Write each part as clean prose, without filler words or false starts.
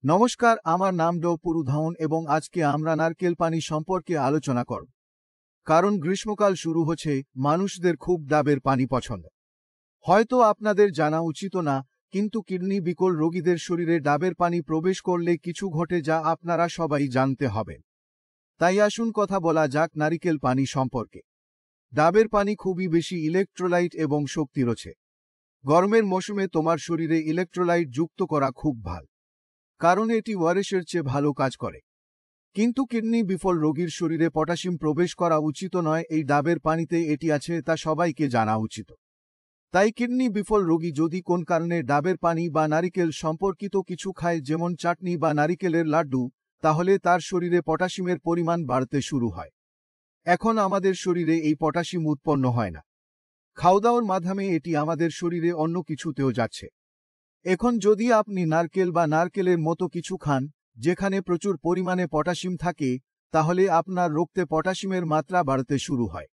নমস্কার, আমার নাম ড পুরুধাওন এবং আজকে আমরা নারকেল পানি সম্পর্কে আলোচনা করব। কারণ গ্রীষ্মকাল শুরু হচ্ছে, মানুষদের খুব ডাবের পানি পছন্দ। হয়তো আপনাদের জানা উচিত না, কিন্তু কিডনি বিকল রোগীদের শরীরে ডাবের পানি প্রবেশ করলে কিছু ঘটে যা আপনারা সবাই জানতে হবে। তাই আসুন কথা বলা যাক নারিকেল পানি সম্পর্কে। ডাবের পানি খুবই বেশি ইলেকট্রোলাইট এবং শক্তি রয়েছে। গরমের মৌসুমে তোমার শরীরে ইলেকট্রোলাইট যুক্ত করা খুব ভালো, কারণ এটি ওআরএসের চেয়ে ভালো কাজ করে। কিন্তু কিডনি বিফল রোগীর শরীরে পটাশিয়াম প্রবেশ করা উচিত নয়। এই ডাবের পানিতে এটি আছে তা সবাইকে জানা উচিত। তাই কিডনি বিফল রোগী যদি কোন কারণে ডাবের পানি বা নারিকেল সম্পর্কিত কিছু খায়, যেমন চাটনি বা নারিকেলের লাড্ডু, তাহলে তার শরীরে পটাশিয়ামের পরিমাণ বাড়তে শুরু হয়। এখন আমাদের শরীরে এই পটাশিয়াম উৎপন্ন হয় না, খাওয়া-দাওয়ার মাধ্যমে এটি আমাদের শরীরে অন্য কিছুতেও যাচ্ছে। এখন যদি আপনি নারকেল বা নারকেলের মতো কিছু খান যেখানে প্রচুর পরিমাণে পটাশিয়াম থাকে, তাহলে আপনার রক্তে পটাশিয়ামের মাত্রা বাড়তে শুরু হয়।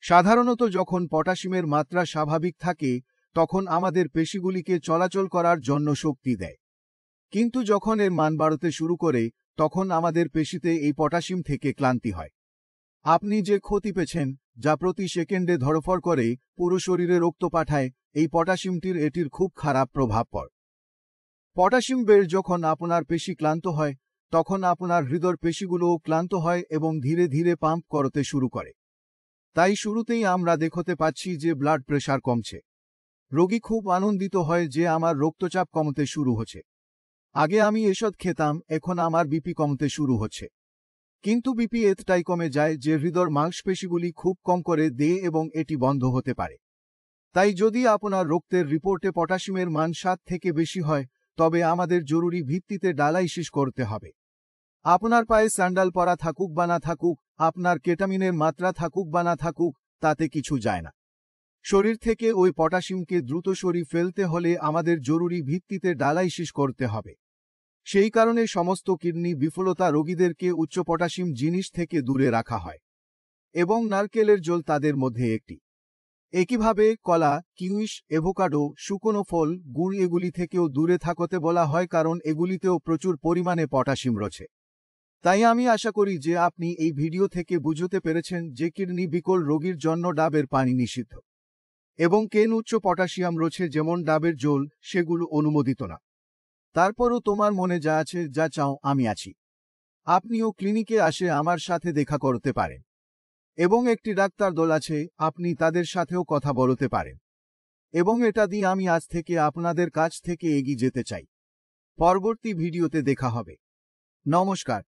সাধারণত যখন পটাশিয়ামের মাত্রা স্বাভাবিক থাকে, তখন আমাদের পেশিগুলিকে চলাচল করার জন্য শক্তি দেয়। কিন্তু যখন এর মান বাড়তে শুরু করে, তখন আমাদের পেশিতে এই পটাশিয়াম থেকে ক্লান্তি হয়। আপনি যে ক্ষতি পেয়েছেন, যা প্রতি সেকেন্ডে ধড়ফড় করে পুরো শরীরে রক্ত পাঠায়, এই পটাশিয়ামটির এটির খুব খারাপ প্রভাব পড়ে। পটাশিয়াম বেড়ে যখন আপনার পেশি ক্লান্ত হয়, তখন আপনার হৃদয়ের পেশিগুলোও ক্লান্ত হয় এবং ধীরে ধীরে পাম্প করতে শুরু করে। তাই শুরুতেই আমরা দেখতে পাচ্ছি যে ব্লাড প্রেশার কমছে। রোগী খুব আনন্দিত হয় যে আমার রক্তচাপ কমতে শুরু হচ্ছে। আগে আমি এসব খেতাম, এখন আমার বিপি কমতে শুরু হচ্ছে। কিন্তু বিপি এতটাই কমে যায় যে হৃদয়ের মাংসপেশিগুলি খুব কম করে দেয় এবং এটি বন্ধ হতে পারে। তাই যদি আপনার রক্তের রিপোর্টে পটাশিয়ামের মান 7 থেকে বেশি হয়, তবে আমাদের জরুরি ভিত্তিতে ডায়ালাইসিস করতে হবে। আপনার পায়ে স্যান্ডাল পরা থাকুক বা না থাকুক, আপনার কেটামিনের মাত্রা থাকুক বা না থাকুক, তাতে কিছু যায় না। শরীর থেকে ওই পটাশিয়ামকে দ্রুত সরিয়ে ফেলতে হলে আমাদের জরুরি ভিত্তিতে ডায়ালাইসিস করতে হবে। সেই কারণে সমস্ত কিডনি বিফলতা রোগীদেরকে উচ্চ পটাশিয়াম জিনিস থেকে দূরে রাখা হয়, এবং নারকেলের জল তাদের মধ্যে একটি। একইভাবে কলা, কিউইশ, অ্যাভোকাডো, শুকনো ফল, গুড় এগুলি থেকেও দূরে থাকতে বলা হয়, কারণ এগুলিতেও প্রচুর পরিমাণে পটাশিয়াম রয়েছে। তাই আমি আশা করি যে আপনি এই ভিডিও থেকে বুঝতে পেরেছেন যে কিডনি বিকল রোগীর জন্য ডাবের পানি নিষিদ্ধ, এবং কেন উচ্চ পটাশিয়াম রয়েছে যেমন ডাবের জল সেগুলো অনুমোদিত না। তারপরও তোমার মনে যা আছে, যা চাও, আমি আছি। আপনিও ক্লিনিকে আসে আমার সাথে দেখা করতে পারেন, এবং একটি ডাক্তার দল আছে, আপনি তাদের সাথেও কথা বলতে পারেন। এবং এটা দিয়ে আমি আজ থেকে আপনাদের কাছ থেকে এগিয়ে যেতে চাই। পরবর্তী ভিডিওতে দেখা হবে। নমস্কার।